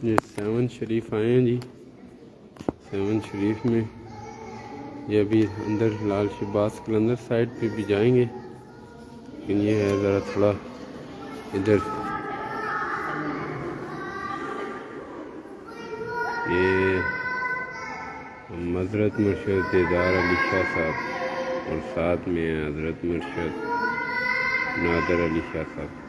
ये 7 शरीफ आए हैं जी। 7 शरीफ में ये अभी अंदर लाल शहबाज कलंदर साइड पे भी जाएंगे, लेकिन ये है ज़रा थोड़ा इधर। ये हज़रत मुर्शद दीदार अली शाह साहब और साथ में हज़रत मुर्शद नादर अली शाह साहब।